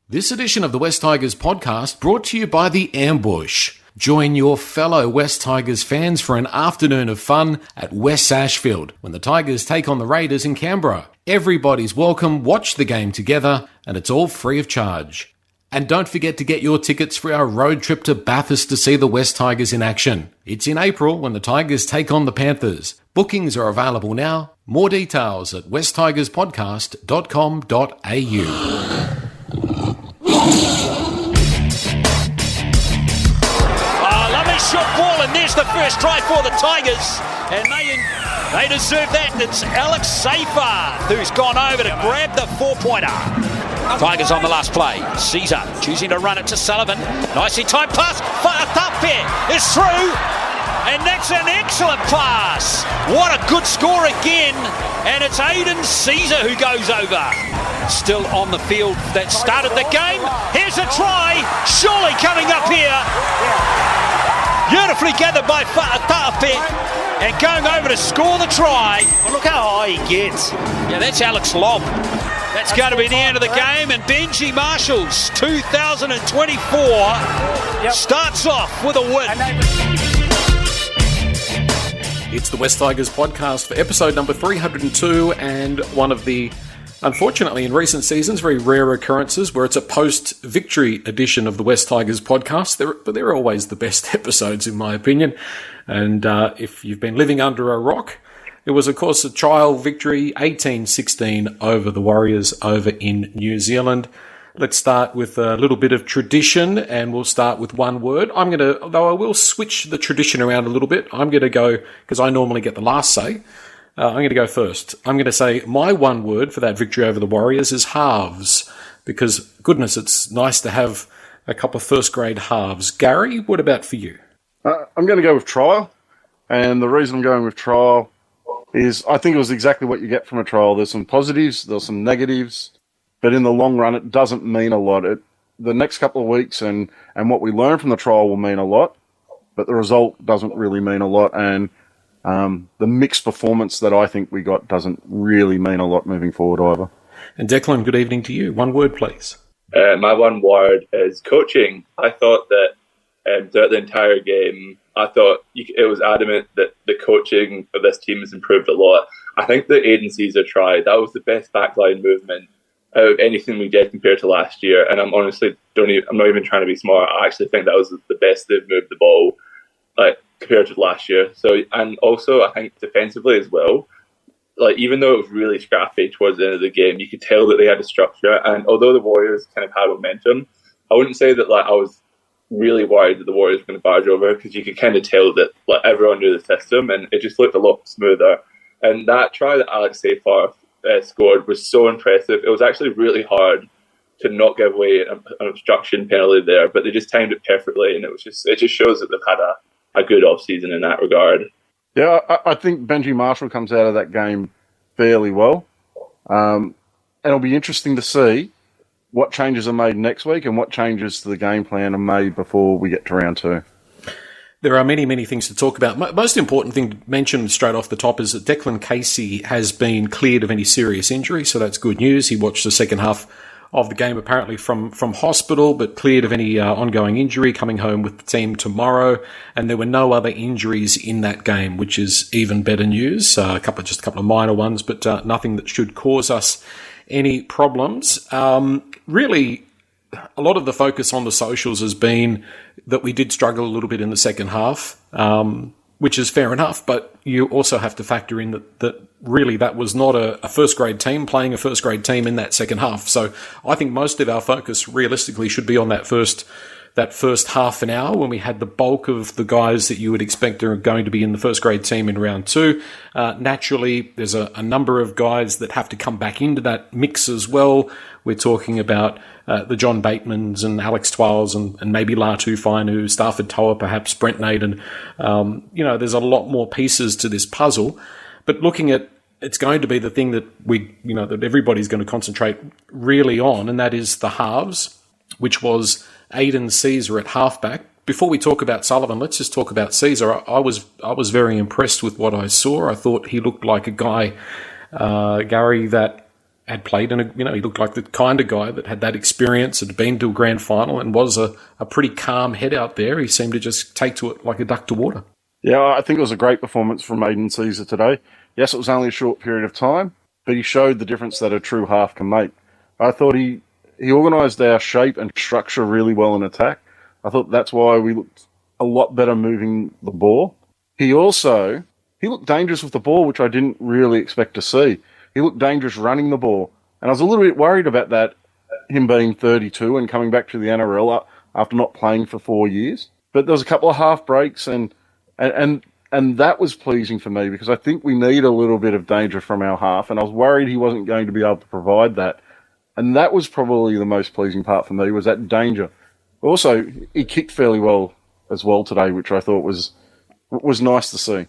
This edition of the West Tigers podcast brought to you by The Ambush. Join your fellow West Tigers fans for an afternoon of fun at West Ashfield when the Tigers take on the Raiders in Canberra. Everybody's welcome, watch the game together, and it's all free of charge. And don't forget to get your tickets for our road trip to Bathurst to see the West Tigers in action. It's in April when the Tigers take on the Panthers. Bookings are available now. More details at westtigerspodcast.com.au. Short ball, and there's the first try for the Tigers, and they deserve that. It's Alex Seyfarth who's gone over to grab the four-pointer. Tigers on the last play. Caesar choosing to run it to Sullivan. Nicely timed pass. Fa'atape is through, and that's an excellent pass. What a good score again, and it's Aidan Caesar who goes over. Still on the field that started the game. Here's a try, surely coming up here. Beautifully gathered by Fa'atape and going over to score the try. Well, look how high he gets. Yeah, that's Alex Lobb. That's going to be the end of the game, and Benji Marshall's 2024 starts off with a win. It's the West Tigers podcast for episode number 302, and one of the, unfortunately, in recent seasons, very rare occurrences where it's a post-victory edition of the West Tigers podcast. But they're always the best episodes, in my opinion. And if you've been living under a rock, it was, of course, a trial victory, 18-16 over the Warriors over in New Zealand. Let's start with a little bit of tradition, and we'll start with one word. Though I will switch the tradition around a little bit. I'm going to go, because I normally get the last say, I'm going to go first. I'm going to say my one word for that victory over the Warriors is halves, because, goodness, it's nice to have a couple of first-grade halves. Gary, what about for you? I'm going to go with trial, and the reason I'm going with trial is I think it was exactly what you get from a trial. There's some positives, there's some negatives, but in the long run, it doesn't mean a lot. The next couple of weeks and what we learn from the trial will mean a lot, but the result doesn't really mean a lot, and the mixed performance that I think we got doesn't really mean a lot moving forward either. And Declan, good evening to you. One word, please. My one word is coaching. I thought that throughout the entire game, I thought it was adamant that the coaching of this team has improved a lot. I think the Aidan Caesar try, that was the best backline movement out of anything we did compared to last year. And I'm honestly I'm not even trying to be smart. I actually think that was the best they've moved the ball, compared to last year. So, and also I think defensively as well, even though it was really scrappy towards the end of the game, you could tell that they had a structure. And although the Warriors kind of had momentum, I wouldn't say that I was really worried that the Warriors were going to barge over, because you could kind of tell that everyone knew the system, and it just looked a lot smoother. And that try that Alex Seyfarth scored was so impressive. It was actually really hard to not give away an obstruction penalty there, but they just timed it perfectly, and it just shows that they've had a good off-season in that regard. Yeah, I think Benji Marshall comes out of that game fairly well. And it'll be interesting to see what changes are made next week and what changes to the game plan are made before we get to round two. There are many, many things to talk about. Most important thing to mention straight off the top is that Declan Casey has been cleared of any serious injury, so that's good news. He watched the second half of the game apparently from hospital, but cleared of any ongoing injury, coming home with the team tomorrow. And there were no other injuries in that game, which is even better news. Just a couple of minor ones, but nothing that should cause us any problems. Really, a lot of the focus on the socials has been that we did struggle a little bit in the second half, which is fair enough, but you also have to factor in that really that was not a first-grade team playing a first-grade team in that second half. So I think most of our focus realistically should be on that first half an hour when we had the bulk of the guys that you would expect are going to be in the first-grade team in round two. Naturally, there's a number of guys that have to come back into that mix as well. We're talking about the John Batemans and Alex Twals and maybe Latu Fainu, Stafford Toa, perhaps Brent Naden. There's a lot more pieces to this puzzle. But looking at, it's going to be the thing that that everybody's going to concentrate really on, and that is the halves, which was Aidan Caesar at halfback. Before we talk about Sullivan, let's just talk about Caesar. I was very impressed with what I saw. I thought he looked like a guy, Gary, that had played, and he looked like the kind of guy that had that experience, had been to a grand final, and was a pretty calm head out there. He seemed to just take to it like a duck to water. Yeah, I think it was a great performance from Aidan Caesar today. Yes, it was only a short period of time, but he showed the difference that a true half can make. I thought he organised our shape and structure really well in attack. I thought that's why we looked a lot better moving the ball. He looked dangerous with the ball, which I didn't really expect to see. He looked dangerous running the ball. And I was a little bit worried about that, him being 32 and coming back to the NRL after not playing for 4 years. But there was a couple of half breaks, and that was pleasing for me, because I think we need a little bit of danger from our half, and I was worried he wasn't going to be able to provide that. And that was probably the most pleasing part for me, was that danger. Also, he kicked fairly well as well today, which I thought was nice to see.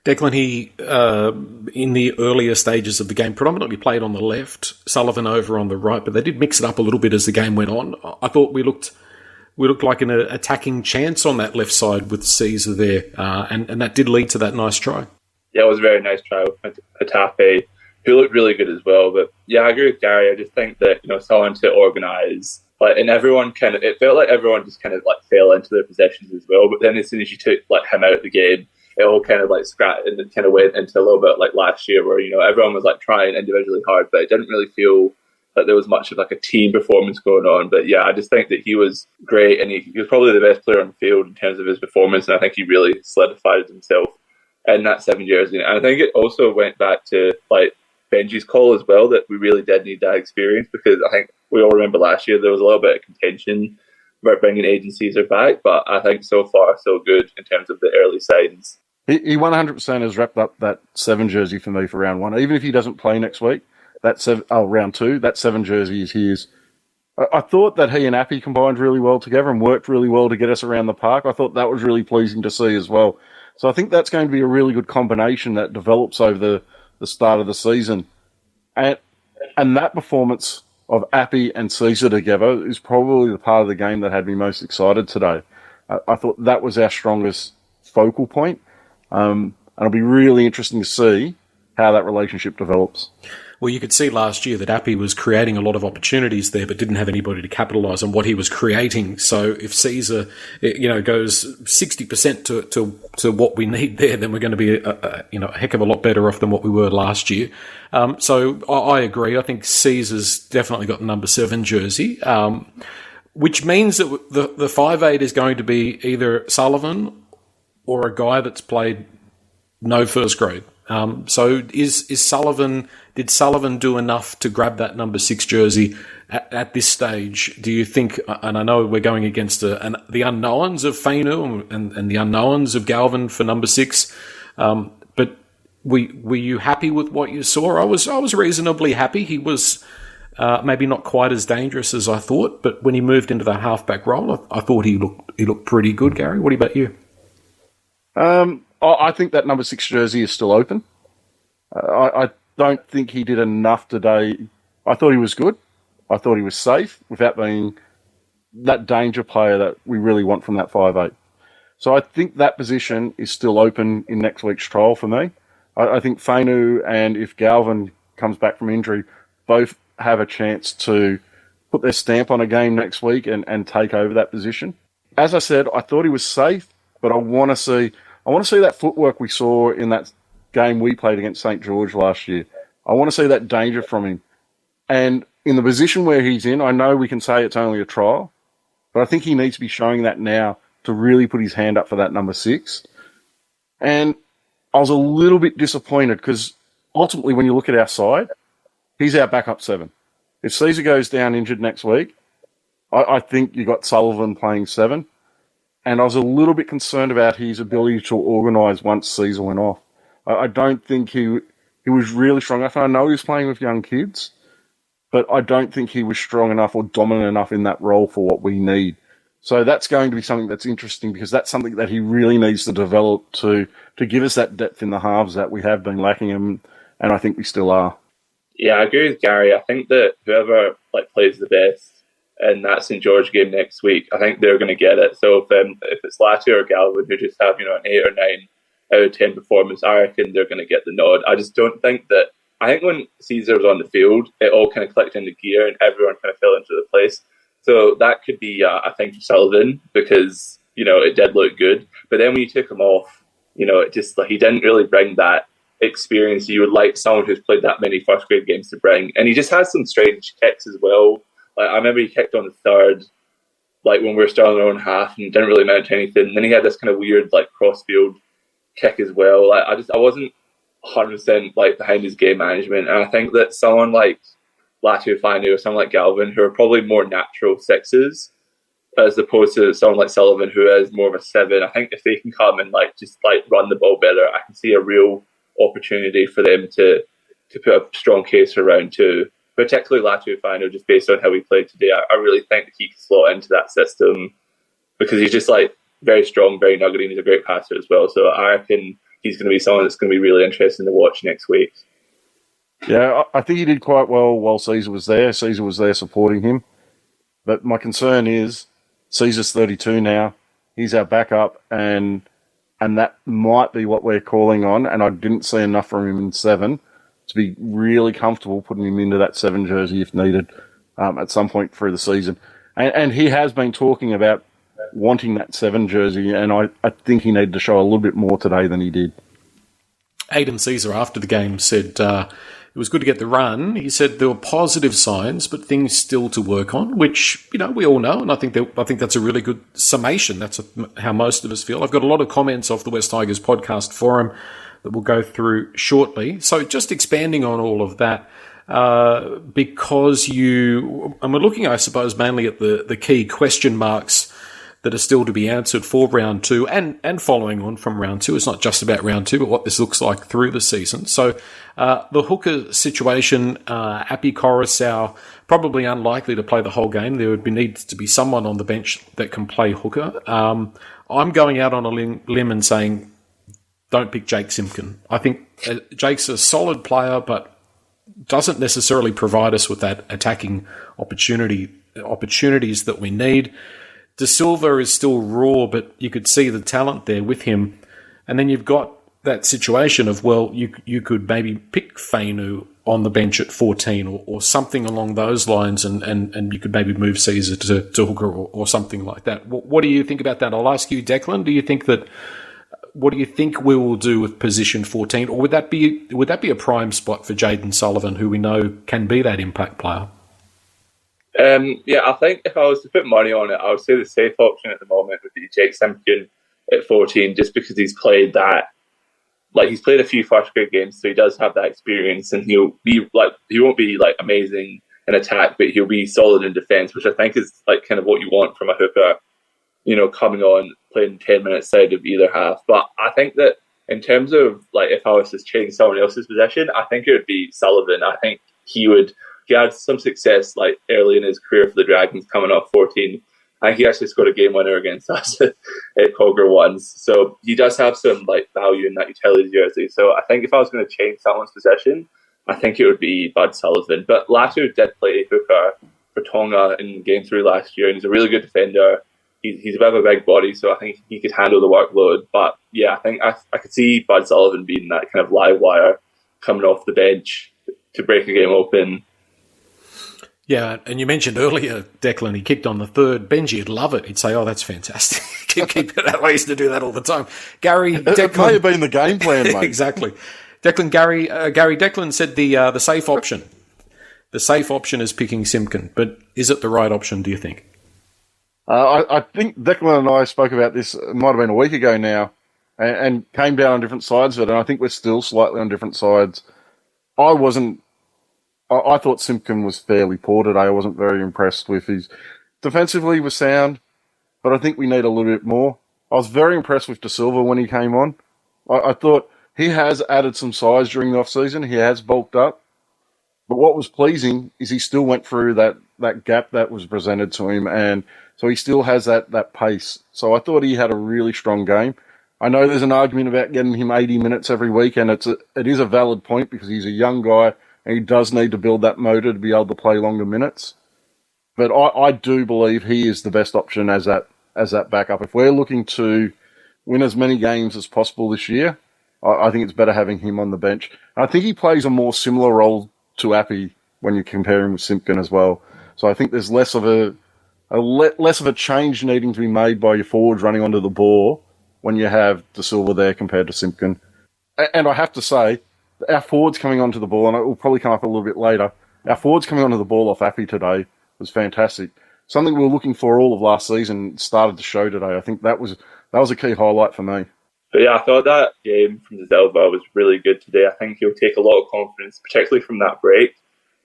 Declan, he, in the earlier stages of the game, predominantly played on the left, Sullivan over on the right, but they did mix it up a little bit as the game went on. I thought we looked like an attacking chance on that left side with Caesar there, and that did lead to that nice try. Yeah, it was a very nice try with Hatape, who looked really good as well. But yeah, I agree with Gary. I just think that, someone to organise, and everyone it felt like everyone just fell into their possessions as well. But then as soon as you took him out of the game, it all scrapped, and it kind of went into a little bit like last year, where everyone was trying individually hard, but it didn't really feel like there was much of a team performance going on. But yeah, I just think that he was great, and he was probably the best player on the field in terms of his performance, and I think he really solidified himself in that 7 jersey. And I think it also went back to Benji's call as well, that we really did need that experience, because I think we all remember last year there was a little bit of contention about bringing Aidan Caesar back, but I think so far so good in terms of the early signs. He 100% has wrapped up that 7 jersey for me for round 1. Even if he doesn't play next week, round 2, that 7 jersey is his. I thought that he and Appy combined really well together and worked really well to get us around the park. I thought that was really pleasing to see as well. So I think that's going to be a really good combination that develops over the start of the season. And that performance of Appy and Caesar together is probably the part of the game that had me most excited today. I thought that was our strongest focal point. And it'll be really interesting to see how that relationship develops. Well, you could see last year that Appy was creating a lot of opportunities there, but didn't have anybody to capitalise on what he was creating. So if Caesar, goes 60% to what we need there, then we're going to be a heck of a lot better off than what we were last year. So I agree. I think Caesar's definitely got the number 7 jersey, which means that the 5'8" is going to be either Sullivan or a guy that's played no first grade. So is Sullivan? Did Sullivan do enough to grab that number 6 jersey at this stage? Do you think? And I know we're going against the unknowns of Fainu and the unknowns of Galvin for number 6, but were you happy with what you saw? I was reasonably happy. He was maybe not quite as dangerous as I thought, but when he moved into the halfback role, I thought he looked pretty good. Gary, what about you? I think that number 6 jersey is still open. I don't think he did enough today. I thought he was good. I thought he was safe without being that danger player that we really want from that 5'8". So I think that position is still open in next week's trial for me. I think Fainu and if Galvin comes back from injury, both have a chance to put their stamp on a game next week and take over that position. As I said, I thought he was safe, but I want to see that footwork we saw in that game we played against St. George last year. I want to see that danger from him. And in the position where he's in, I know we can say it's only a trial, but I think he needs to be showing that now to really put his hand up for that number 6. And I was a little bit disappointed because ultimately when you look at our side, he's our backup 7. If Caesar goes down injured next week, I think you got Sullivan playing 7. And I was a little bit concerned about his ability to organise once Caesar went off. I don't think he was really strong enough. And I know he was playing with young kids, but I don't think he was strong enough or dominant enough in that role for what we need. So that's going to be something that's interesting because that's something that he really needs to develop to give us that depth in the halves that we have been lacking, and I think we still are. Yeah, I agree with Gary. I think that whoever plays the best in that St. George game next week, I think they're going to get it. So if it's Latu or Galvin who just have an 8 or 9 out of 10 performance, I reckon they're going to get the nod. I just don't think that I think when Caesar was on the field, it all kind of clicked into gear and everyone kind of fell into the place. So that could be a thing for Sullivan because, it did look good. But then when you took him off, it just he didn't really bring that experience you would like someone who's played that many first grade games to bring. And he just has some strange kicks as well. Like, I remember he kicked on the third, like when we were still in our own half and didn't really amount to anything. And then he had this kind of weird cross-field kick as well. I wasn't 100% behind his game management. And I think that someone like Latu Finu or someone like Galvin, who are probably more natural sixes, as opposed to someone like Sullivan, who is more of a 7. I think if they can come and just run the ball better, I can see a real opportunity for them to put a strong case around too. Particularly Latu Finu, just based on how he played today. I really think that he can slot into that system because he's just very strong, very nuggety, and he's a great passer as well. So I reckon he's going to be someone that's going to be really interesting to watch next week. Yeah, I think he did quite well while Caesar was there. Caesar was there supporting him. But my concern is Caesar's 32 now. He's our backup, and that might be what we're calling on. And I didn't see enough from him in 7 to be really comfortable putting him into that 7 jersey if needed at some point through the season. And he has been talking about wanting that 7 jersey, and I think he needed to show a little bit more today than he did. Aidan Caesar, after the game, said it was good to get the run. He said there were positive signs, but things still to work on, which, we all know, and I think that's a really good summation. That's how most of us feel. I've got a lot of comments off the West Tigers podcast forum that we'll go through shortly. So just expanding on all of that, because and we're looking, I suppose, mainly at the key question marks that are still to be answered for round 2 and following on from round 2. It's not just about round 2, but what this looks like through the season. So the hooker situation, Api Coruscant, probably unlikely to play the whole game. There needs to be someone on the bench that can play hooker. I'm going out on a limb and saying don't pick Jake Simpkin. I think Jake's a solid player, but doesn't necessarily provide us with that attacking opportunities that we need. De Silva is still raw, but you could see the talent there with him. And then you've got that situation of, you could maybe pick Fainu on the bench at 14 or something along those lines, and you could maybe move Caesar to hooker or something like that. What do you think about that? I'll ask you, Declan, what do you think we will do with position 14? Or would that be a prime spot for Jayden Sullivan, who we know can be that impact player? I think if I was to put money on it, I would say the safe option at the moment would be Jake Simpkin at 14, just because he's played that. He's played a few first grade games, so he does have that experience, and he won't be amazing in attack, but he'll be solid in defense, which I think is kind of what you want from a hooker, coming on, playing 10 minutes side of either half. But I think that in terms of if I was to change someone else's position, I think it would be Sullivan. I think he had some success early in his career for the Dragons, coming off 14. I think he actually scored a game winner against us at Cogger once. So he does have some value in that utility jersey. So I think if I was going to change someone's position, I think it would be Bud Sullivan. But Latu did play hooker for Tonga in game 3 last year, and he's a really good defender. He's a bit of a big body, so I think he could handle the workload. But yeah, I think I could see Bud Sullivan being that kind of live wire coming off the bench to break a game open. Yeah, and you mentioned earlier, Declan, he kicked on the third. Benji would love it. He'd say, that's fantastic. keep it that way. He used to do that all the time. Gary, Declan... It may have been the game plan, mate. Exactly. Declan said the safe option. The safe option is picking Simpkin, but is it the right option, do you think? I think Declan and I spoke about this, it might have been a week ago now, and came down on different sides of it, and I think we're still slightly on different sides. I thought Simpkin was fairly poor today. I wasn't very impressed with his... Defensively, he was sound, but I think we need a little bit more. I was very impressed with De Silva when he came on. I thought he has added some size during the off-season. He has bulked up. But what was pleasing is he still went through that gap that was presented to him, and so he still has that pace. So I thought he had a really strong game. I know there's an argument about getting him 80 minutes every week, and it is a valid point because he's a young guy, and he does need to build that motor to be able to play longer minutes. But I do believe he is the best option as that backup. If we're looking to win as many games as possible this year, I think it's better having him on the bench. And I think he plays a more similar role to Appy when you compare him with Simpkin as well. So I think there's less of a change needing to be made by your forwards running onto the ball when you have De Silva there compared to Simpkin. And I have to say, our forwards coming onto the ball, and it will probably come up a little bit later, our forwards coming onto the ball off Appy today was fantastic. Something we were looking for all of last season started to show today. I think that was a key highlight for me. But yeah, I thought that game from De Silva was really good today. I think he'll take a lot of confidence, particularly from that break.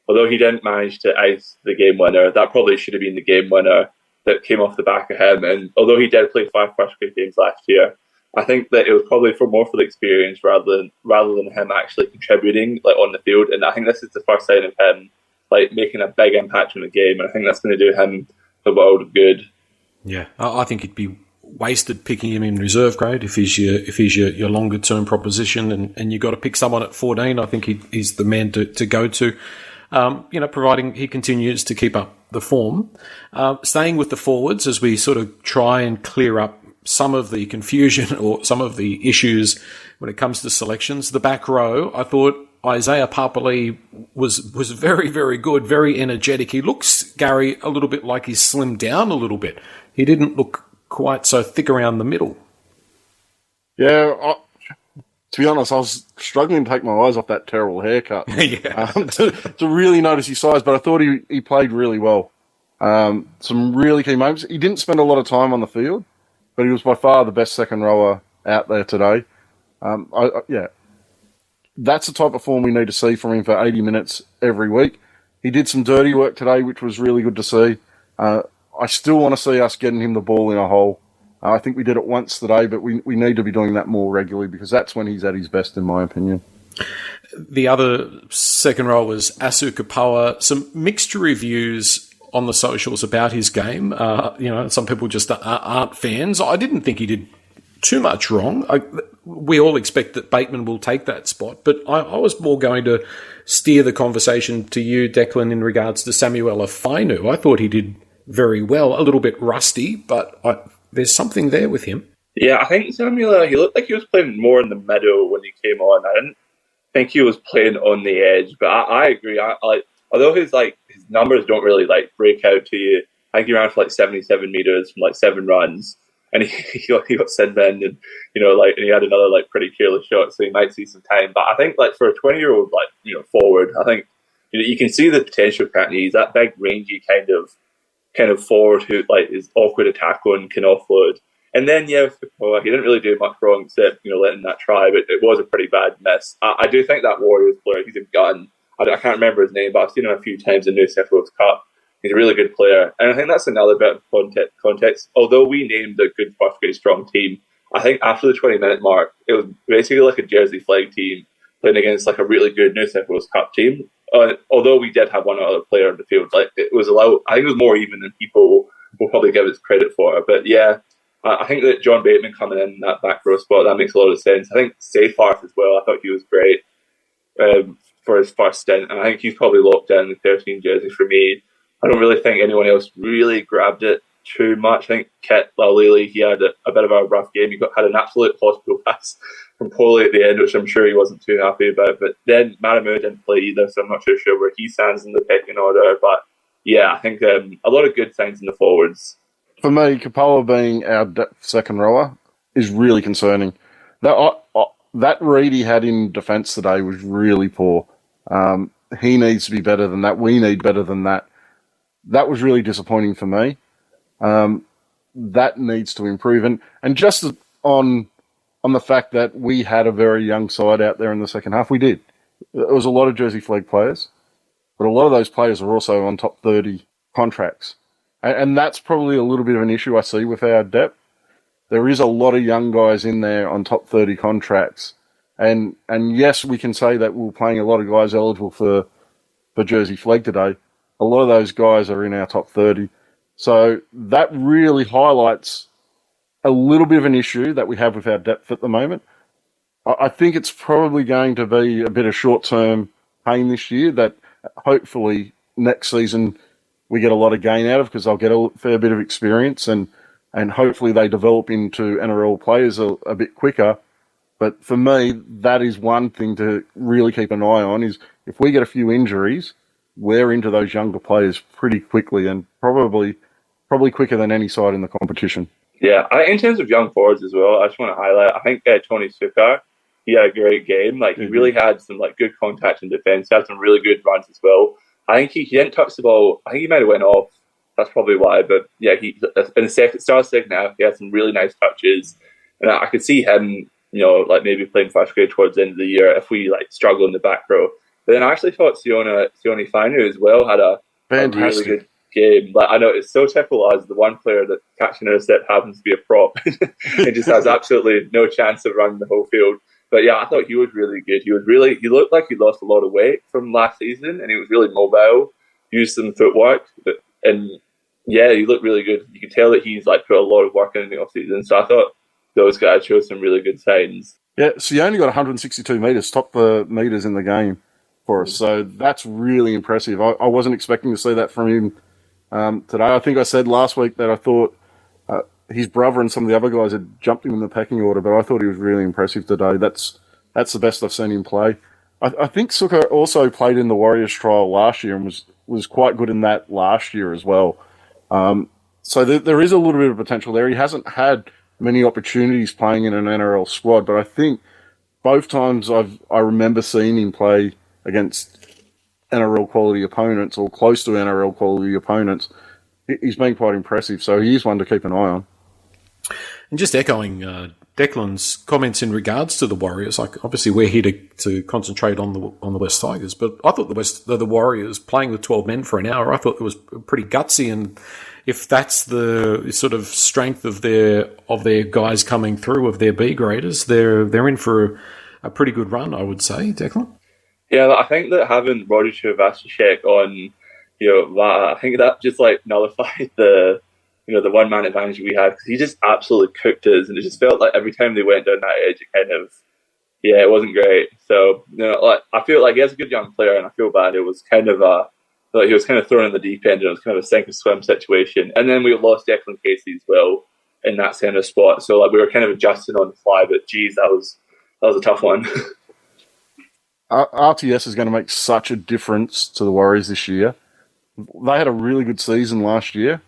Although he didn't manage to ice the game winner, that probably should have been the game winner that came off the back of him. And although he did play 5 first-grade games last year, I think that it was probably more for the experience rather than him actually contributing on the field. And I think this is the first sign of him making a big impact on the game. And I think that's going to do him the world of good. Yeah, I think it'd be wasted picking him in reserve grade if he's your longer term proposition, and you've got to pick someone at 14. I think he's the man to go to. Providing he continues to keep up the form. Staying with the forwards as we sort of try and clear up some of the confusion or some of the issues when it comes to selections. The back row, I thought Isaiah Papali was very, very good, very energetic. He looks, Gary, a little bit like he's slimmed down a little bit. He didn't look quite so thick around the middle. Yeah, to be honest, I was struggling to take my eyes off that terrible haircut to really notice his size, but I thought he played really well. Some really key moments. He didn't spend a lot of time on the field, but he was by far the best second rower out there today. That's the type of form we need to see from him for 80 minutes every week. He did some dirty work today, which was really good to see. I still want to see us getting him the ball in a hole. I think we did it once today, but we need to be doing that more regularly because that's when he's at his best, in my opinion. The other second row was Asu Kapoa. Some mixed reviews on the socials about his game. Some people just aren't fans. I didn't think he did too much wrong. We all expect that Bateman will take that spot, but I was more going to steer the conversation to you, Declan, in regards to Samuel Fainu. I thought he did very well, a little bit rusty, but there's something there with him. Yeah, I think Samuel, he looked like he was playing more in the middle when he came on. I didn't think he was playing on the edge, but I agree. Although his numbers don't really break out to you. I think he ran for 77 meters from 7 runs, and he got sent in, and and he had another pretty careless shot, so he might see some time. But I think for a 20-year-old forward, I think you can see the potential. He's that big, rangy kind of forward who is awkward to tackle and can offload. And then he didn't really do much wrong except letting that try, but it was a pretty bad miss. I do think that Warriors player, he's a gun. I can't remember his name, but I've seen him a few times in New South Wales Cup. He's a really good player, and I think that's another bit of context. Although we named a good first grade strong team, I think after the 20-minute mark, it was basically like a Jersey Flag team playing against a really good New South Wales Cup team. Although we did have one other player in the field, it was allowed. I think it was more even than people will probably give it credit for. But yeah, I think that John Bateman coming in that back row spot, that makes a lot of sense. I think Seyfarth as well. I thought he was great for his first stint, and I think he's probably locked in the 13 jersey for me. I don't really think anyone else really grabbed it too much. I think Kit Laulili, he had a bit of a rough game. He had an absolute hospital pass from Poli at the end, which I'm sure he wasn't too happy about. But then Maramu didn't play either, so I'm not too sure where he stands in the pecking order. But yeah, I think a lot of good signs in the forwards. For me, Kapoa being our second rower is really concerning. That read he had in defence today was really poor. He needs to be better than that. We need better than that. That was really disappointing for me. That needs to improve. And just on the fact that we had a very young side out there in the second half, we did. There was a lot of Jersey Flag players, but a lot of those players are also on top 30 contracts. And that's probably a little bit of an issue I see with our depth. There is a lot of young guys in there on top 30 contracts. And yes, we can say that we're playing a lot of guys eligible for Jersey Flag today. A lot of those guys are in our top 30. So that really highlights a little bit of an issue that we have with our depth at the moment. I think it's probably going to be a bit of short-term pain this year that hopefully next season we get a lot of gain out of because they'll get a fair bit of experience and hopefully they develop into NRL players a bit quicker. But for me, that is one thing to really keep an eye on, is if we get a few injuries, we're into those younger players pretty quickly, and probably quicker than any side in the competition. Yeah, in terms of young forwards as well, I just want to highlight, I think Tony Sukar, he had a great game. Like, he really had some good contact in defence. He had some really good runs as well. I think he didn't touch the ball. I think he might have went off. That's probably why. But yeah, he in the second half, he had some really nice touches, and I could see him, maybe playing first grade towards the end of the year if we struggle in the back row. But then I actually thought Sione Fainu as well had a really good game. I know it's so typical as the one player that catching an intercept happens to be a prop. It just has absolutely no chance of running the whole field. But yeah, I thought he was really good. He looked like he lost a lot of weight from last season, and he was really mobile, used some footwork, and yeah, he looked really good. You could tell that he's put a lot of work in the off season. So I thought those guys showed some really good signs. Yeah, so he only got 162 metres, top the metres in the game for us. So that's really impressive. I wasn't expecting to see that from him today. I think I said last week that I thought his brother and some of the other guys had jumped him in the pecking order, but I thought he was really impressive today. That's the best I've seen him play. I think Suka also played in the Warriors trial last year and was quite good in that last year as well. So there is a little bit of potential there. He hasn't had many opportunities playing in an NRL squad, but I think both times I remember seeing him play against NRL quality opponents or close to NRL quality opponents, he's been quite impressive. So he is one to keep an eye on. And just echoing Declan's comments in regards to the Warriors, obviously we're here to concentrate on the West Tigers, but I thought the Warriors playing with 12 men for an hour, I thought it was pretty gutsy, and if that's the sort of strength of their guys coming through, of their B graders, they're in for a pretty good run, I would say, Declan. Yeah, I think that having Roger Chuvasicek on, I think that just nullified the one-man advantage we had, because he just absolutely cooked us, and it just felt like every time they went down that edge, it wasn't great. So, I feel like he has a good young player, and I feel bad. It was kind of he was kind of thrown in the deep end, and it was kind of a sink or swim situation. And then we lost Declan Casey as well in that centre spot. So, we were kind of adjusting on the fly, but geez, that was a tough one. RTS is going to make such a difference to the Warriors this year. They had a really good season last year.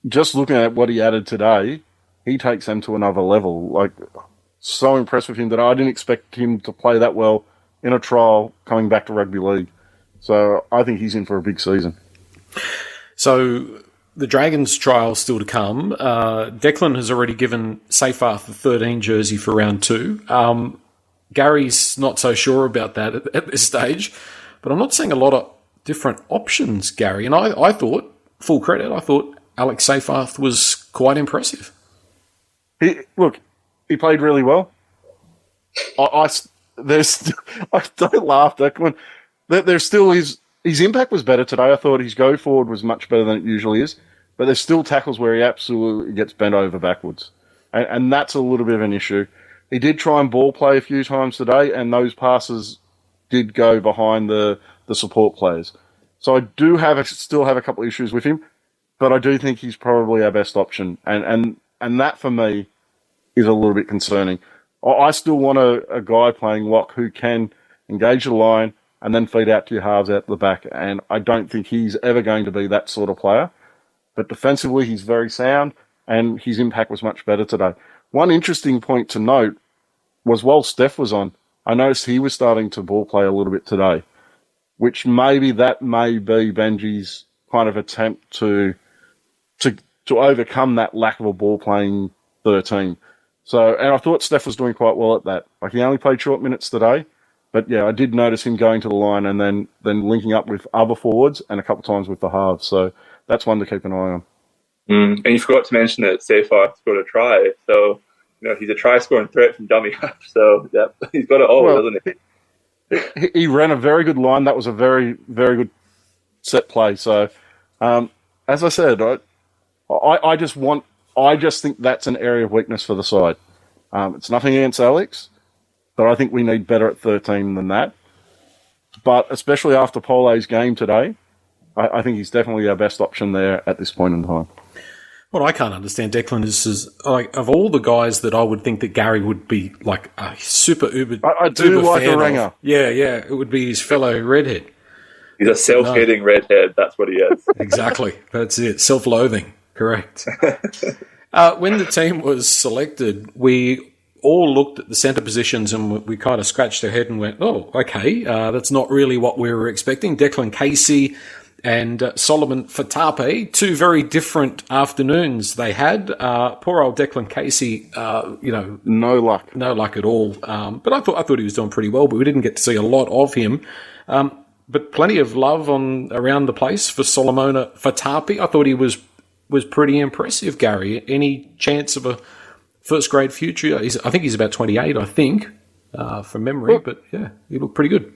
Just looking at what he added today, he takes them to another level. So impressed with him that I didn't expect him to play that well in a trial coming back to rugby league. So I think he's in for a big season. So the Dragons trial still to come. Declan has already given Seyfarth the 13 jersey for round 2. Gary's not so sure about that at this stage, but I'm not seeing a lot of different options, Gary. And I thought, full credit, Alex Seyfarth was quite impressive. He played really well. I don't laugh, Declan. There's still his impact was better today. I thought his go forward was much better than it usually is, but there's still tackles where he absolutely gets bent over backwards, and that's a little bit of an issue. He did try and ball play a few times today, and those passes did go behind the support players. So I do still have a couple of issues with him, but I do think he's probably our best option, and that for me is a little bit concerning. I still want a guy playing lock who can engage the line and then feed out to your halves out the back, and I don't think he's ever going to be that sort of player. But defensively, he's very sound, and his impact was much better today. One interesting point to note was while Steph was on, I noticed he was starting to ball play a little bit today, which may be Benji's kind of attempt to overcome that lack of a ball playing 13. So, and I thought Steph was doing quite well at that. He only played short minutes today, but yeah, I did notice him going to the line and then linking up with other forwards and a couple of times with the halves. So that's one to keep an eye on. And you forgot to mention that Seyfarth scored a try. So, he's a try-scoring threat from dummy half. So, yeah, he's got it all, doesn't he? He ran a very good line. That was a very, very good set play. So, as I said, I just think that's an area of weakness for the side. It's nothing against Alex, but I think we need better at 13 than that. But especially after Pole's game today, I think he's definitely our best option there at this point in time. What I can't understand, Declan, is like of all the guys that I would think that Gary would be like a super uber. I do like a ringer. Yeah, it would be his fellow redhead. He's a self-hating redhead. That's what he is. Exactly. That's it. Self-loathing. Correct. When the team was selected, we all looked at the centre positions and we kind of scratched our head and went, oh, okay, that's not really what we were expecting. Declan Casey and Solomon Fatape, two very different afternoons they had. Poor old Declan Casey, no luck. No luck at all. But I thought he was doing pretty well, but we didn't get to see a lot of him. But plenty of love around the place for Solomona Fatape. I thought he was pretty impressive, Gary. Any chance of a first grade future? I think he's about 28, from memory. Well, but yeah, he looked pretty good.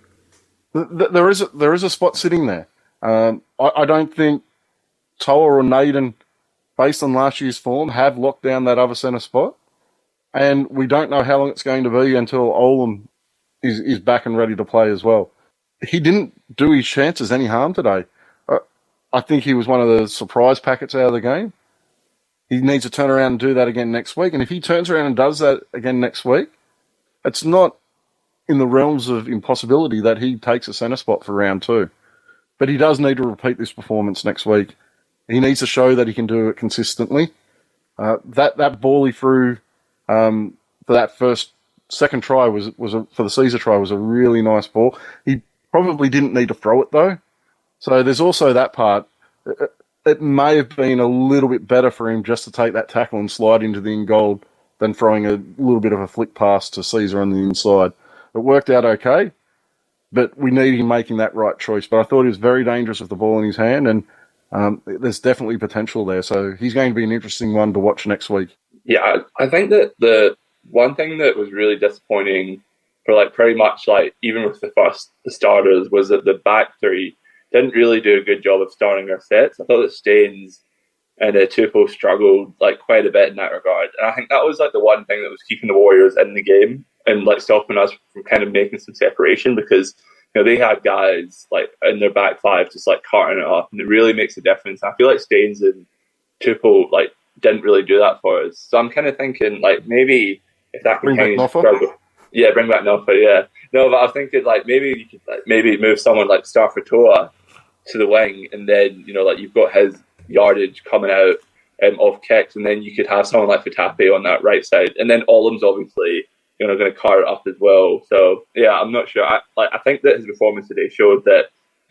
There is a spot sitting there. I don't think Toa or Naden, based on last year's form, have locked down that other centre spot. And we don't know how long it's going to be until Olam is back and ready to play as well. He didn't do his chances any harm today. I think he was one of the surprise packets out of the game. He needs to turn around and do that again next week. And if he turns around and does that again next week, it's not in the realms of impossibility that he takes a centre spot for round 2. But he does need to repeat this performance next week. He needs to show that he can do it consistently. That ball he threw for that second try for the Caesar try was a really nice ball. He probably didn't need to throw it though. So there's also that part. It may have been a little bit better for him just to take that tackle and slide into the in goal than throwing a little bit of a flick pass to Caesar on the inside. It worked out okay, but we need him making that right choice. But I thought he was very dangerous with the ball in his hand, and there's definitely potential there. So he's going to be an interesting one to watch next week. Yeah, I think that the one thing that was really disappointing for pretty much even with the starters was that the back three didn't really do a good job of starting our sets. I thought that Staines and Tupou struggled quite a bit in that regard. And I think that was the one thing that was keeping the Warriors in the game and stopping us from kind of making some separation, because they had guys in their back five just carting it up, and it really makes a difference. I feel like Staines and Tupou didn't really do that for us. So I'm kind of thinking maybe if that can kind of struggle. Yeah, bring back Nofa, yeah. No, but I was thinking maybe you could maybe move someone like Starfatoa to the wing, and then you've got his yardage coming out off kicks, and then you could have someone like Fatape on that right side, and then Olam's obviously going to cart it up as well. So yeah, I'm not sure. I think that his performance today showed that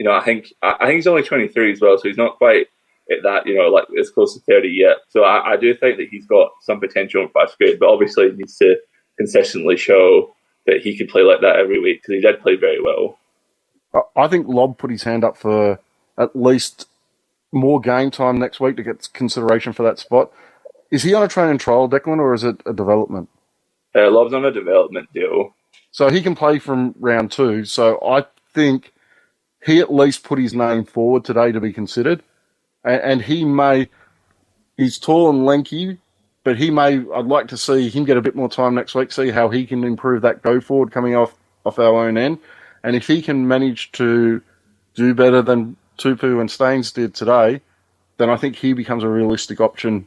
I think he's only 23 as well, so he's not quite at that as close to 30 yet. So I do think that he's got some potential in first grade, but obviously he needs to consistently show that he can play like that every week, because he did play very well. I think Lob put his hand up for at least more game time next week to get consideration for that spot. Is he on a training trial, Declan, or is it a development? Lob's on a development deal. So he can play from round 2. So I think he at least put his name forward today to be considered. And he's tall and lanky, but I'd like to see him get a bit more time next week, see how he can improve that go forward coming off our own end. And if he can manage to do better than Tupou and Staines did today, then I think he becomes a realistic option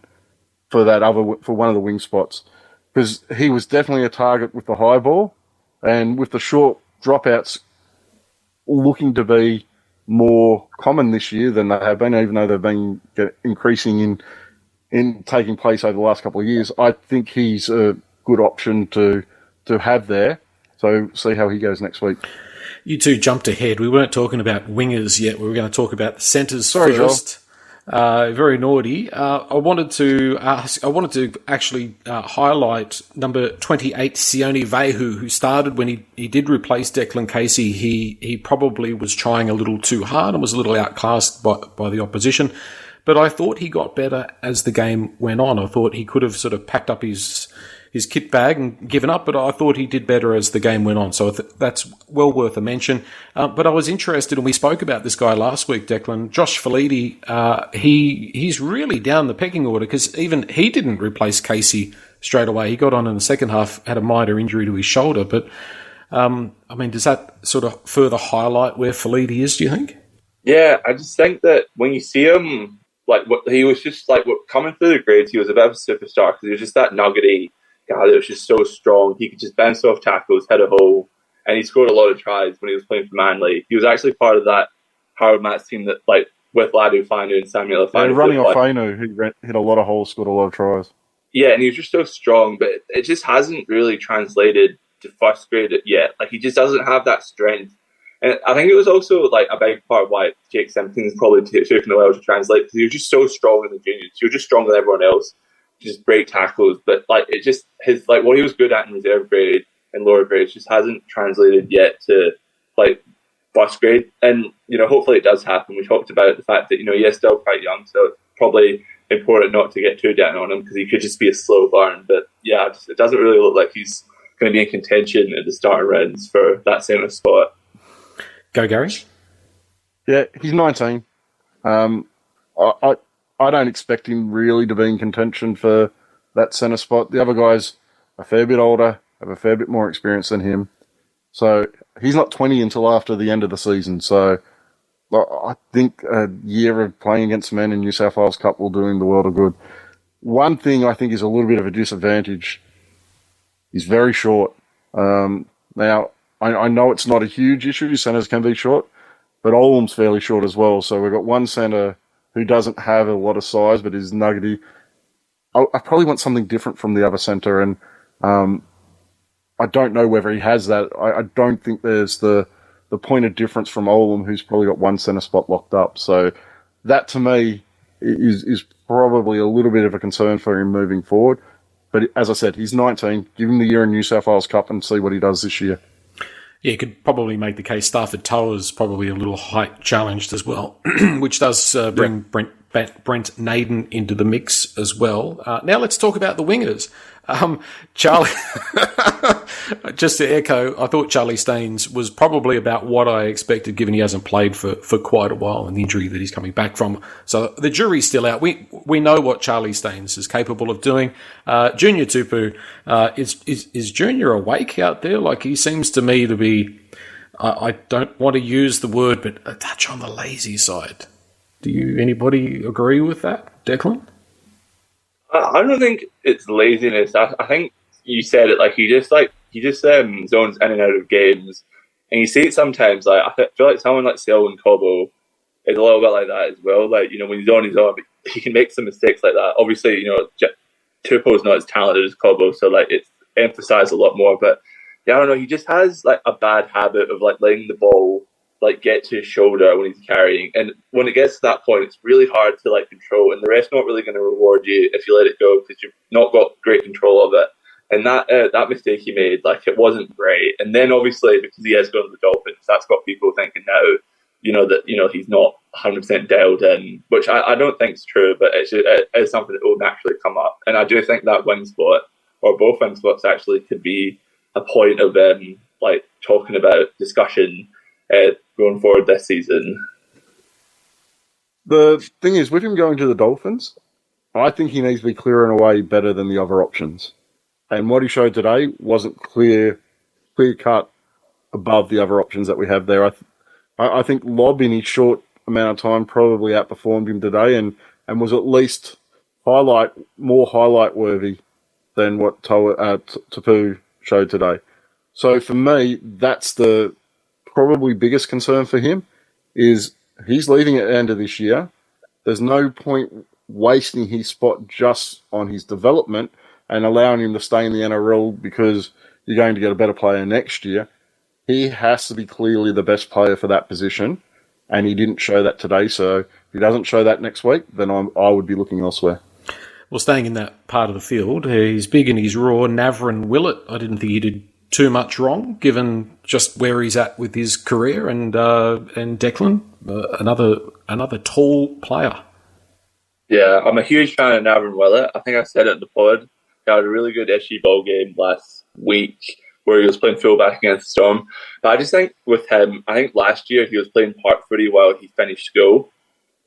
for one of the wing spots. Because he was definitely a target with the high ball, and with the short dropouts looking to be more common this year than they have been, even though they've been increasing in taking place over the last couple of years. I think he's a good option to have there. So see how he goes next week. You two jumped ahead. We weren't talking about wingers yet. We were going to talk about the centres first. Very naughty. I wanted to actually highlight number 28, Sione Vehu, who started when he did replace Declan Casey. He probably was trying a little too hard and was a little outclassed by the opposition. But I thought he got better as the game went on. I thought he could have sort of packed up his kit bag and given up, but I thought he did better as the game went on. So that's well worth a mention. But I was interested, and we spoke about this guy last week, Declan, Josh Felitti. He's really down the pecking order, because even he didn't replace Casey straight away. He got on in the second half, had a minor injury to his shoulder. But, does that sort of further highlight where Felitti is, do you think? Yeah, I just think that when you see him he was just coming through the grades. He was a bit of a superstar because he was just that nuggety guy that was just so strong. He could just bounce off tackles, hit a hole, and he scored a lot of tries when he was playing for Manly. He was actually part of that Howard Matt's team that with Ladu Fainu and Samuel Fainu. Running off Fainu, who hit a lot of holes, scored a lot of tries. Yeah, and he was just so strong, but it just hasn't really translated to first grade yet. He just doesn't have that strength. And I think it was also a big part of why Jake Simpkins probably taken a while to translate, because he was just so strong in the juniors. He was just stronger than everyone else, just break tackles. But it just what he was good at in reserve grade and lower grades just hasn't translated yet to first grade. And hopefully it does happen. We talked about the fact that he is still quite young, so it's probably important not to get too down on him because he could just be a slow burn. But yeah, it doesn't really look like he's going to be in contention at the starting rounds for that centre spot. Go, Gary. Yeah, he's 19. I don't expect him really to be in contention for that centre spot. The other guys are a fair bit older, have a fair bit more experience than him. So he's not 20 until after the end of the season. So I think a year of playing against men in New South Wales Cup will do him the world of good. One thing I think is a little bit of a disadvantage. He's very short. Now, I know it's not a huge issue. Centres can be short, but Olam's fairly short as well. So we've got one centre who doesn't have a lot of size but is nuggety. I probably want something different from the other centre, and I don't know whether he has that. I don't think there's the point of difference from Olam, who's probably got one centre spot locked up. So that, to me, is probably a little bit of a concern for him moving forward. But as I said, he's 19. Give him the year in New South Wales Cup and see what he does this year. Yeah, you could probably make the case Stafford Toa's probably a little height challenged as well, which does bring Brent Naden into the mix as well. Now let's talk about the wingers. Charlie, just to echo, I thought Charlie Staines was probably about what I expected, given he hasn't played for quite a while and the injury that he's coming back from. So the jury's still out. We know what Charlie Staines is capable of doing. Junior Tupu, is Junior awake out there? He seems to me to be, I don't want to use the word, but a touch on the lazy side. Anybody agree with that, Declan? I don't think it's laziness. I think you said it. He just zones in and out of games, and you see it sometimes. I feel like someone like Selwyn Cobbo is a little bit like that as well. When he's on, but he can make some mistakes like that. Obviously, Tupou's not as talented as Cobbo, so it's emphasized a lot more. But yeah, I don't know. He just has a bad habit of letting the ball get to his shoulder when he's carrying, and when it gets to that point, it's really hard to control, and the ref's not really going to reward you if you let it go because you've not got great control of it. And that mistake he made, it wasn't great. And then obviously because he has gone to the Dolphins, that's got people thinking now, that he's not 100% dialed in, which I don't think is true, but it is something that will naturally come up. And I do think that wing spot, or both wing spots actually, could be a point of talking about discussion going forward this season. The thing is, with him going to the Dolphins, I think he needs to be clearing away better than the other options. And what he showed today wasn't clear cut above the other options that we have there. I think Lobb, in his short amount of time, probably outperformed him today and was at least more highlight worthy than what Tapu showed today. So for me, that's the probably biggest concern for him, is he's leaving at the end of this year. There's no point wasting his spot just on his development and allowing him to stay in the NRL because you're going to get a better player next year. He has to be clearly the best player for that position, and he didn't show that today. So if he doesn't show that next week, then I would be looking elsewhere. Well, staying in that part of the field, he's big and he's raw. Navran Willett, I didn't think he did too much wrong, given just where he's at with his career, and Declan, another tall player. Yeah, I'm a huge fan of Navran Willett. I think I said it in the pod. He had a really good SG ball game last week where he was playing fullback against Storm. But I just think with him, I think last year he was playing park footy while he finished school.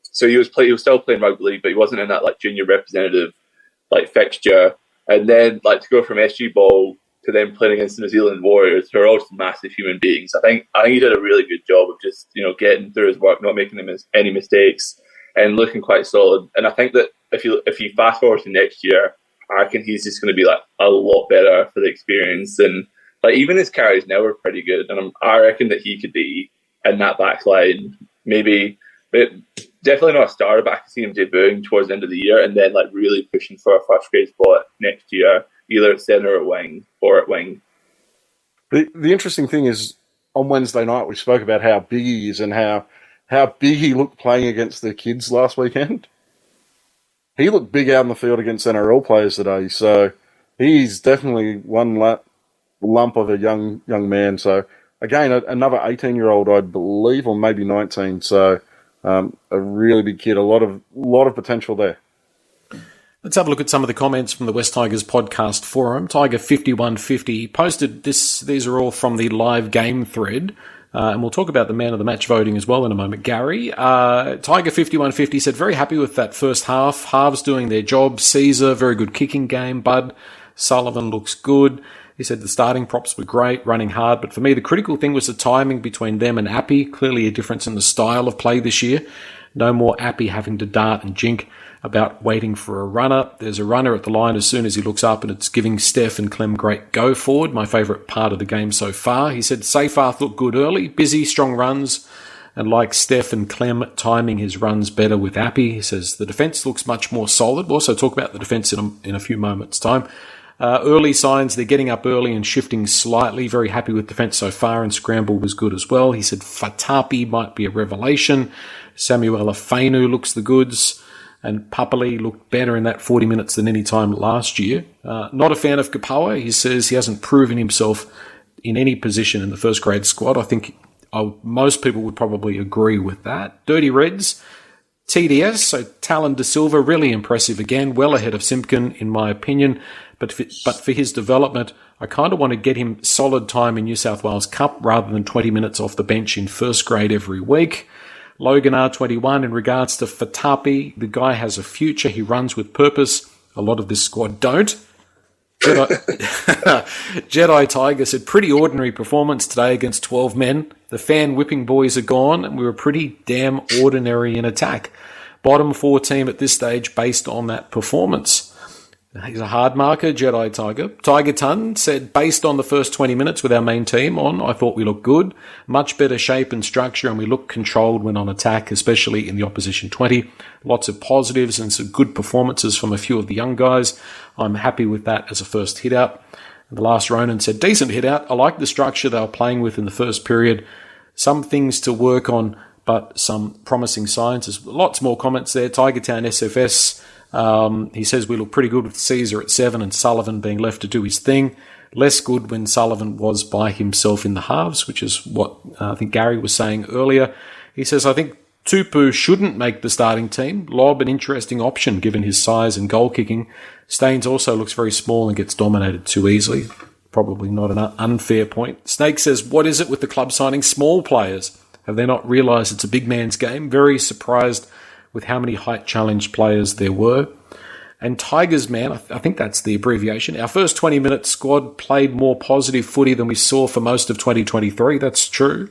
So he was still playing rugby league, but he wasn't in that junior representative fixture. And then to go from SG ball to then playing against the New Zealand Warriors, who are also massive human beings. I think he did a really good job of just getting through his work, not making any mistakes. and looking quite solid. And I think that if you fast forward to next year, I reckon he's just going to be like a lot better for the experience. And like even his carries now are pretty good. And I reckon that he could be in that back line, maybe, but definitely not a starter, but I can see him debuting towards the end of the year and then like really pushing for a first grade spot next year, either at centre or at wing. The interesting thing is, on Wednesday night, we spoke about how big he is and how big he looked playing against the kids last weekend. He looked big out in the field against NRL players today, so he's definitely one lump of a young man. So, again, another 18-year-old, I believe, or maybe 19, so a really big kid, a lot of potential there. Let's have a look at some of the comments from the West Tigers podcast forum. Tiger5150 posted this. These are all from the live game thread. And we'll talk about the man of the match voting as well in a moment. Gary, Tiger5150 said, very happy with that first half. Halves doing their job. Caesar, very good kicking game. Bud, Sullivan looks good. He said the starting props were great, running hard. But for me, the critical thing was the timing between them and Appy. Clearly a difference in the style of play this year. No more Appy having to dart and jink about waiting for a runner. There's a runner at the line as soon as he looks up, and it's giving Steph and Clem great go forward. My favourite part of the game so far. He said Seyfarth looked good early, busy, strong runs, and like Steph and Clem, timing his runs better with Appy. He says the defence looks much more solid. We'll also talk about the defence in a few moments' time. Early signs, they're getting up early and shifting slightly. Very happy with defence so far, and scramble was good as well. He said Fatapi might be a revelation. Samuela Fainu looks the goods. And Papali looked better in that 40 minutes than any time last year. Not a fan of Kapoa. He says he hasn't proven himself in any position in the first grade squad. I think most people would probably agree with that. Dirty Reds, TDS, so Talon De Silva, really impressive again, well ahead of Simpkin in my opinion. But for his development, I kind of want to get him solid time in New South Wales Cup rather than 20 minutes off the bench in first grade every week. Logan R21, in regards to Fatapi, the guy has a future. He runs with purpose. A lot of this squad don't. Jedi Tiger said, pretty ordinary performance today against 12 men. The fan whipping boys are gone, and we were pretty damn ordinary in attack. Bottom 4 team at this stage based on that performance. He's a hard marker, Jedi Tiger. Tiger Ton said, based on the first 20 minutes with our main team on, I thought we looked good. Much better shape and structure, and we looked controlled when on attack, especially in the opposition 20. Lots of positives and some good performances from a few of the young guys. I'm happy with that as a first hit out. The last Ronan said, decent hit out. I like the structure they were playing with in the first period. Some things to work on, but some promising signs. There's lots more comments there. Tiger Town SFS. He says we look pretty good with Caesar at 7 and Sullivan being left to do his thing. Less good when Sullivan was by himself in the halves, which is what I think Gary was saying earlier. He says, I think Tupu shouldn't make the starting team. Lob, an interesting option given his size and goal kicking. Staines also looks very small and gets dominated too easily. Probably not an unfair point. Snake says, what is it with the club signing small players? Have they not realised it's a big man's game? Very surprised with how many height challenge players there were. And Tigers, man, I think that's the abbreviation. Our first 20-minute squad played more positive footy than we saw for most of 2023. That's true.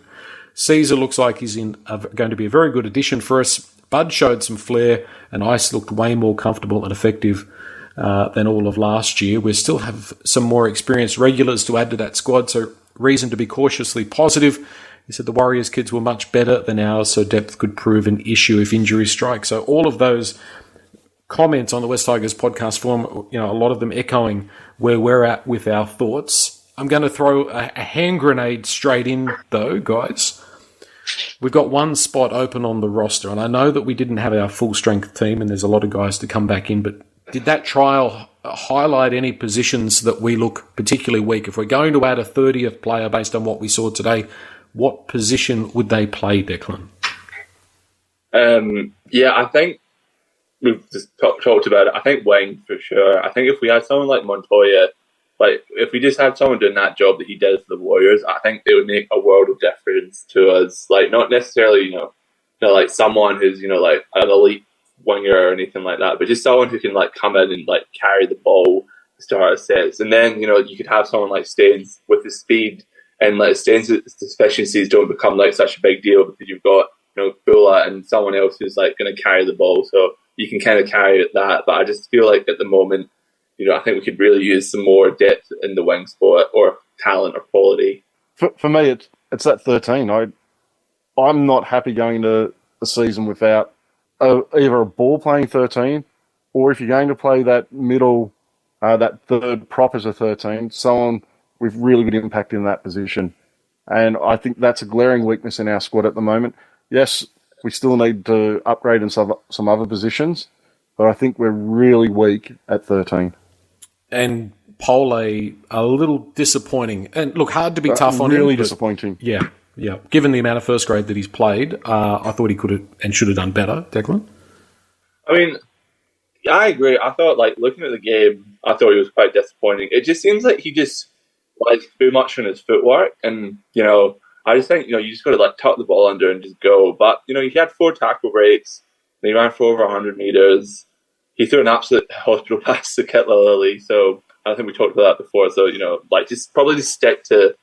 Caesar looks like he's going to be a very good addition for us. Bud showed some flair, and Ice looked way more comfortable and effective than all of last year. We still have some more experienced regulars to add to that squad, so reason to be cautiously positive. He said the Warriors kids were much better than ours, so depth could prove an issue if injuries strike. So all of those comments on the West Tigers podcast forum, a lot of them echoing where we're at with our thoughts. I'm going to throw a hand grenade straight in, though, guys. We've got one spot open on the roster, and I know that we didn't have our full-strength team, and there's a lot of guys to come back in, but did that trial highlight any positions that we look particularly weak? If we're going to add a 30th player based on what we saw today, what position would they play, Declan? I think we've just talked about it. I think wing for sure. I think if we had someone like Montoya, like if we just had someone doing that job that he did for the Warriors, I think it would make a world of difference to us. Like not necessarily, like someone who's like an elite winger or anything like that, but just someone who can like come in and like carry the ball, start sets, and then you could have someone like Staines with the speed. And like Staines' deficiencies don't become like such a big deal because you've got Bula and someone else who's like going to carry the ball. So you can kind of carry it that. But I just feel like at the moment, I think we could really use some more depth in the wing spot or talent or quality. For me, it's that 13. I'm not happy going to the season without either a ball-playing 13, or if you're going to play that middle, that third prop as a 13, someone with really good impact in that position. And I think that's a glaring weakness in our squad at the moment. Yes, we still need to upgrade in some other positions, but I think we're really weak at 13. And Pole, a little disappointing. And look, hard to be tough on him. Really disappointing. Yeah. Given the amount of first grade that he's played, I thought he could have and should have done better, Declan. I mean, I agree. I thought, looking at the game, I thought he was quite disappointing. It just seems like he just too much on his footwork. And, I just think, you just got to, tuck the ball under and just go. But, he had 4 tackle breaks. And he ran for over 100 meters. He threw an absolute hospital pass to Kitla Lily. So I think we talked about that before. So, just probably just stick to,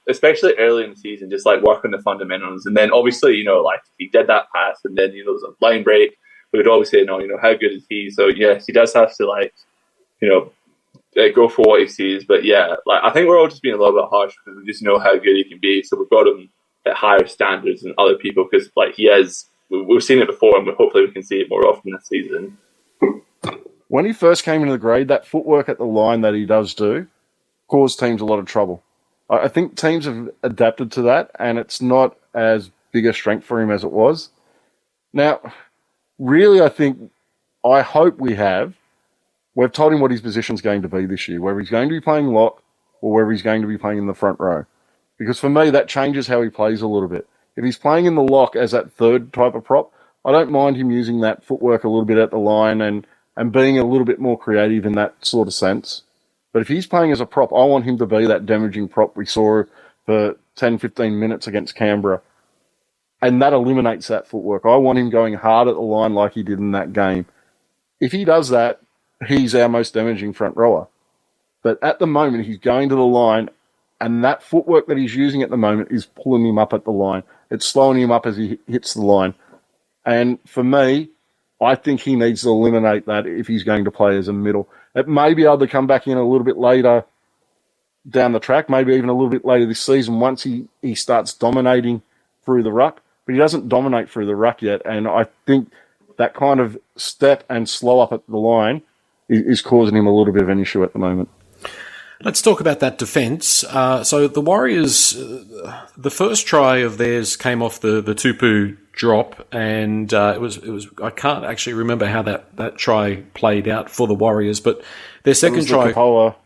especially early in the season, just work on the fundamentals. And then obviously, if he did that pass and then, there was a line break, we would always say, no, how good is he? So, yes, he does have to, go for what he sees. But, yeah, I think we're all just being a little bit harsh because we just know how good he can be. So we've got him at higher standards than other people because, he is. We've seen it before and hopefully we can see it more often this season. When he first came into the grade, that footwork at the line that he does do caused teams a lot of trouble. I think teams have adapted to that, and it's not as big a strength for him as it was. Now, really, I hope we've told him what his position's going to be this year, whether he's going to be playing lock or whether he's going to be playing in the front row. Because for me, that changes how he plays a little bit. If he's playing in the lock as that third type of prop, I don't mind him using that footwork a little bit at the line and being a little bit more creative in that sort of sense. But if he's playing as a prop, I want him to be that damaging prop we saw for 10, 15 minutes against Canberra. And that eliminates that footwork. I want him going hard at the line like he did in that game. If he does that, he's our most damaging front rower. But at the moment, he's going to the line, and that footwork that he's using at the moment is pulling him up at the line. It's slowing him up as he hits the line. And for me, I think he needs to eliminate that if he's going to play as a middle. It may be able to come back in a little bit later down the track, maybe even a little bit later this season once he starts dominating through the ruck. But he doesn't dominate through the ruck yet. And I think that kind of step and slow up at the line is causing him a little bit of an issue at the moment. Let's talk about that defence. So the Warriors, the first try of theirs came off the Tupu drop, and it was I can't actually remember how that try played out for the Warriors, but their second try, Kapoa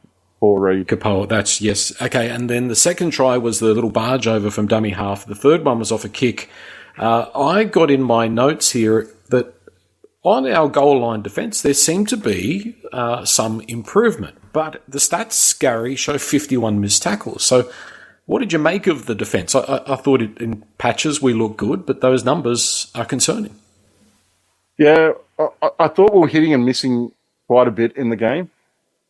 or Reid. Kapoa, that's yes, okay. And then the second try was the little barge over from dummy half. The third one was off a kick. I got in my notes here that on our goal line defence, there seemed to be some improvement. But the stats, Gary, show 51 missed tackles. So what did you make of the defence? I thought in patches we looked good, but those numbers are concerning. Yeah, I thought we were hitting and missing quite a bit in the game.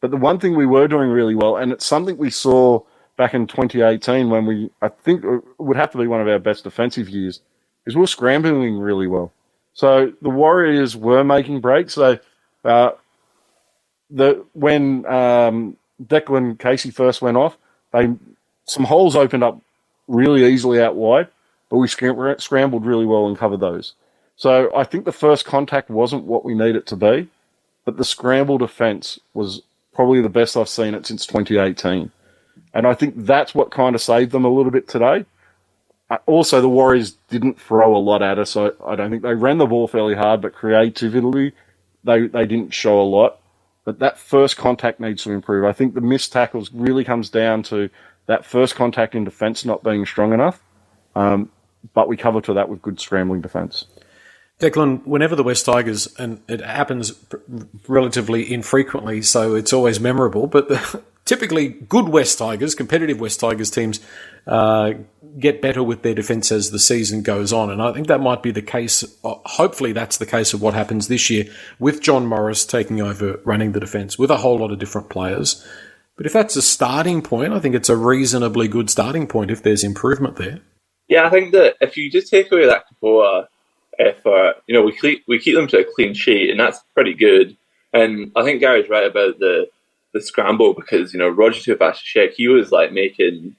But the one thing we were doing really well, and it's something we saw back in 2018 when I think it would have to be one of our best defensive years, is we were scrambling really well. So the Warriors were making breaks. So when Declan Casey first went off, some holes opened up really easily out wide, but we scrambled really well and covered those. So I think the first contact wasn't what we need it to be, but the scramble defence was probably the best I've seen it since 2018. And I think that's what kind of saved them a little bit today. Also, the Warriors didn't throw a lot at us. So I don't think they ran the ball fairly hard, but creatively, they didn't show a lot. But that first contact needs to improve. I think the missed tackles really comes down to that first contact in defence not being strong enough. But we cover to that with good scrambling defence. Declan, whenever the West Tigers, and it happens relatively infrequently, so it's always memorable, but typically good West Tigers, competitive West Tigers teams get better with their defence as the season goes on. And I think that might be the case. Hopefully that's the case of what happens this year with John Morris taking over running the defence with a whole lot of different players. But if that's a starting point, I think it's a reasonably good starting point if there's improvement there. Yeah, I think that if you just take away that Kapoa effort, we keep them to a clean sheet, and that's pretty good. And I think Gary's right about the scramble because Roger Tuivasa-Sheck, he was like making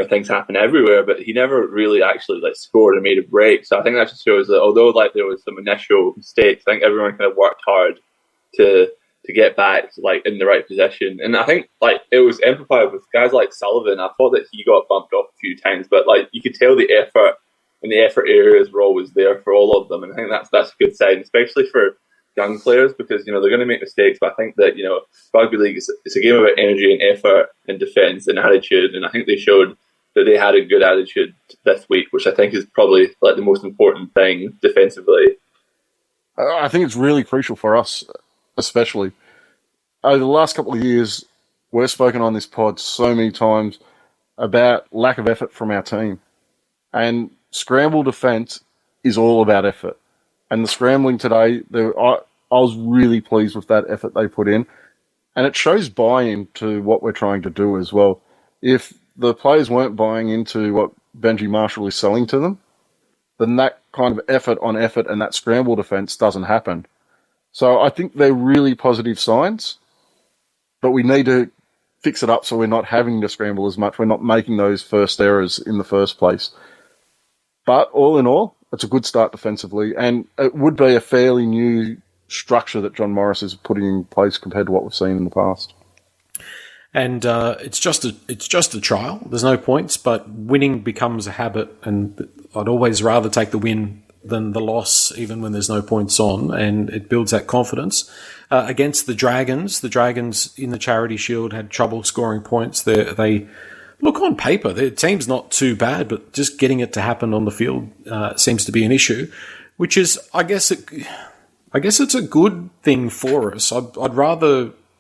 things happen everywhere, but he never really actually like scored and made a break. So I think that just shows that although like there was some initial mistakes, I think everyone kind of worked hard to get back like in the right position. And I think like it was amplified with guys like Sullivan. I thought that he got bumped off a few times, but like you could tell the effort and the effort areas were always there for all of them. And I think that's a good sign, especially for young players, because they're going to make mistakes. But I think that rugby league is a game about energy and effort and defense and attitude. And I think they showed that they had a good attitude this week, which I think is probably like the most important thing defensively. I think it's really crucial for us, especially over the last couple of years. We've spoken on this pod so many times about lack of effort from our team, and scramble defense is all about effort. And the scrambling today, I was really pleased with that effort they put in, and it shows buy-in to what we're trying to do as well. If the players weren't buying into what Benji Marshall is selling to them, then that kind of effort on effort and that scramble defense doesn't happen. So I think they're really positive signs, but we need to fix it up so we're not having to scramble as much. We're not making those first errors in the first place. But all in all, it's a good start defensively, and it would be a fairly new structure that John Morris is putting in place compared to what we've seen in the past. And it's just a trial. There's no points, but winning becomes a habit, and I'd always rather take the win than the loss, even when there's no points on, and it builds that confidence. Against the Dragons in the Charity Shield had trouble scoring points. They look on paper, their team's not too bad, but just getting it to happen on the field seems to be an issue, which is, I guess it's a good thing for us.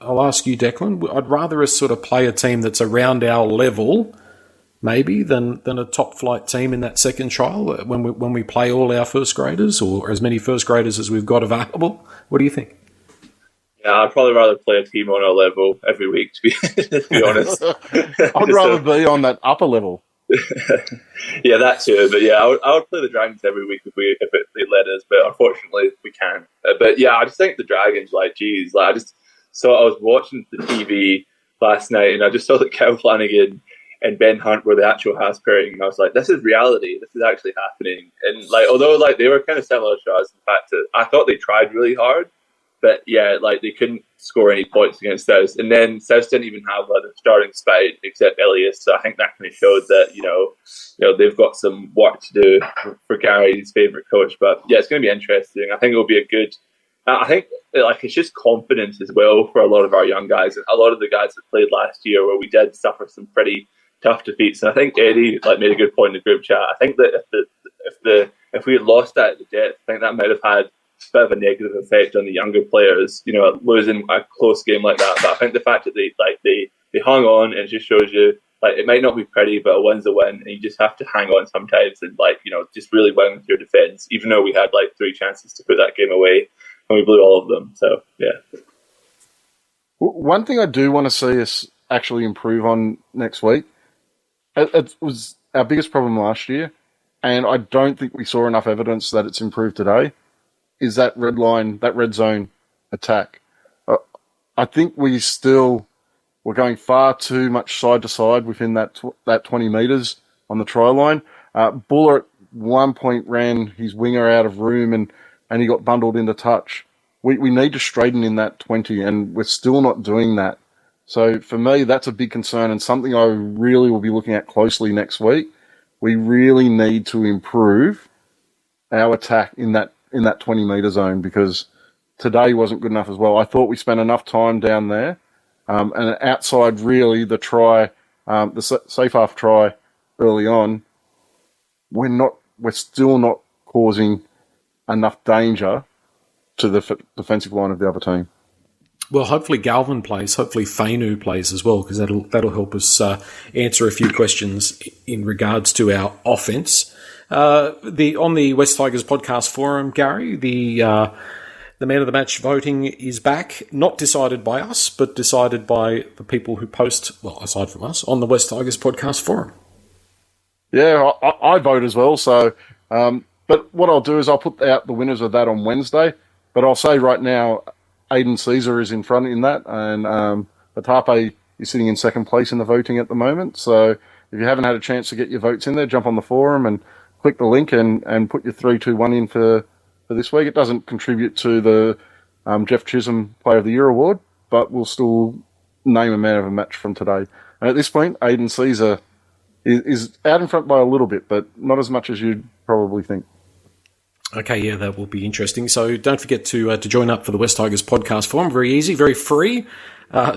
I'll ask you, Declan, I'd rather us sort of play a team that's around our level, maybe, than a top-flight team in that second trial when we play all our first graders, or as many first graders as we've got available. What do you think? Yeah, I'd probably rather play a team on our level every week, to be honest. I'd rather be on that upper level. Yeah, that too. But yeah, I would play the Dragons every week if they let us. But unfortunately, we can't. But yeah, I just think the Dragons, I was watching the TV last night, and I just saw that Kyle Flanagan and Ben Hunt were the actual house pairing, and I was like, this is reality. This is actually happening. And although they were kind of similar to us, in fact, I thought they tried really hard. But yeah, they couldn't score any points against South. And then South didn't even have a starting spine except Elias. So I think that kind of showed that, they've got some work to do for Gary's favourite coach. But yeah, it's going to be interesting. I think it will be a good, I think it's just confidence as well for a lot of our young guys. And a lot of the guys that played last year where we did suffer some pretty tough defeats. And I think Eddie made a good point in the group chat. I think that if we had lost that at the depth, I think that might have had a bit of a negative effect on the younger players, losing a close game like that. But I think the fact that they hung on, and it just shows you it might not be pretty, but a win's a win, and you just have to hang on sometimes and just really win with your defence. Even though we had 3 chances to put that game away, and we blew all of them. So yeah. One thing I do want to see us actually improve on next week. It was our biggest problem last year, and I don't think we saw enough evidence that it's improved today. Is that red line, that red zone attack? I think we're going far too much side to side within that 20 metres on the try line. Buller at one point ran his winger out of room and he got bundled into touch. We need to straighten in that 20, and we're still not doing that. So for me, that's a big concern and something I really will be looking at closely next week. We really need to improve our attack in that 20-metre zone, because today wasn't good enough as well. I thought we spent enough time down there. And outside, really, the try, the safe half try early on, we're still not causing enough danger to the defensive line of the other team. Well, hopefully Galvin plays. Hopefully Fainu plays as well, because that'll help us answer a few questions in regards to our offense. On the West Tigers podcast forum, Gary, the man of the match voting is back, not decided by us, but decided by the people who post, well, aside from us, on the West Tigers podcast forum. Yeah, I vote as well. So, but what I'll do is I'll put out the winners of that on Wednesday. But I'll say right now, Aiden Caesar is in front in that, and Atape is sitting in second place in the voting at the moment. So if you haven't had a chance to get your votes in there, jump on the forum and click the link and put your 3-2-1 in for this week. It doesn't contribute to the Jeff Chisholm Player of the Year award, but we'll still name a man of a match from today. And at this point, Aiden Caesar is out in front by a little bit, but not as much as you'd probably think. Okay, yeah, that will be interesting. So don't forget to join up for the West Tigers podcast forum. Very easy, very free.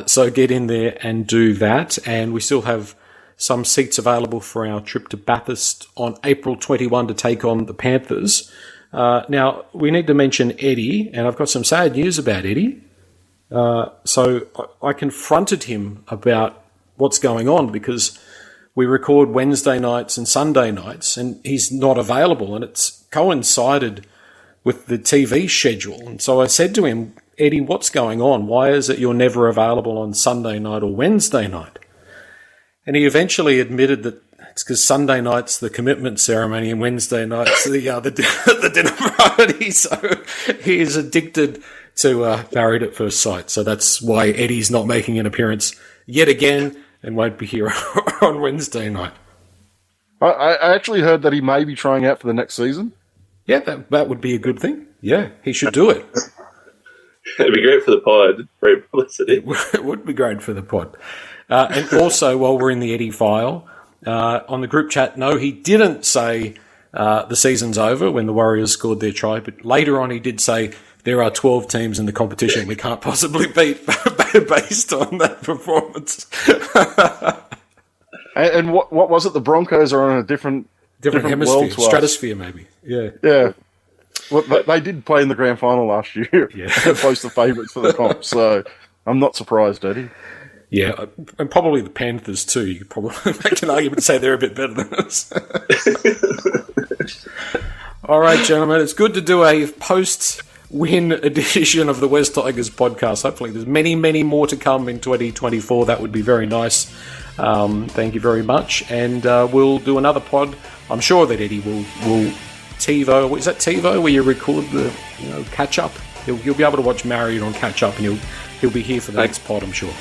So get in there and do that. And we still have some seats available for our trip to Bathurst on April 21 to take on the Panthers. Now, we need to mention Eddie, and I've got some sad news about Eddie. So I confronted him about what's going on because we record Wednesday nights and Sunday nights, and he's not available, and it's coincided with the TV schedule. And so I said to him, Eddie, what's going on? Why is it you're never available on Sunday night or Wednesday night? And he eventually admitted that it's because Sunday night's the commitment ceremony and Wednesday night's the dinner party. So he is addicted to Married at First Sight. So that's why Eddie's not making an appearance yet again and won't be here on Wednesday night. I actually heard that he may be trying out for the next season. Yeah, that would be a good thing. Yeah, he should do it. It'd be great for the pod. Great publicity. It would be great for the pod. And also, while we're in the Eddie file, on the group chat, no, he didn't say the season's over when the Warriors scored their try, but later on he did say there are 12 teams in the competition we can't possibly beat based on that performance. And what was it? The Broncos are on a different hemisphere, world to us. Stratosphere maybe. Yeah. Yeah. Well, they did play in the grand final last year. Yeah. They're close to favourites for the comp, so I'm not surprised, Eddie. Yeah, and probably the Panthers too. You could probably make an argument to say they're a bit better than us. All right, gentlemen, it's good to do a post-win edition of the West Tigers podcast. Hopefully there's many, many more to come in 2024. That would be very nice. Thank you very much. And we'll do another pod. I'm sure that Eddie will TiVo. Is that TiVo where you record the catch-up? He'll be able to watch Married on catch-up, and he'll be here for the next pod, I'm sure.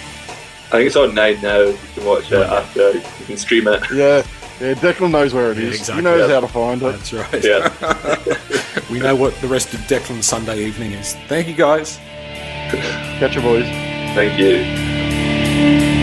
I think it's on 9 now. You can watch it after. You can stream it. Yeah, Declan knows where it is. Exactly. He knows how to find it. That's right. Yeah. We know what the rest of Declan's Sunday evening is. Thank you, guys. Catch you, boys. Thank you.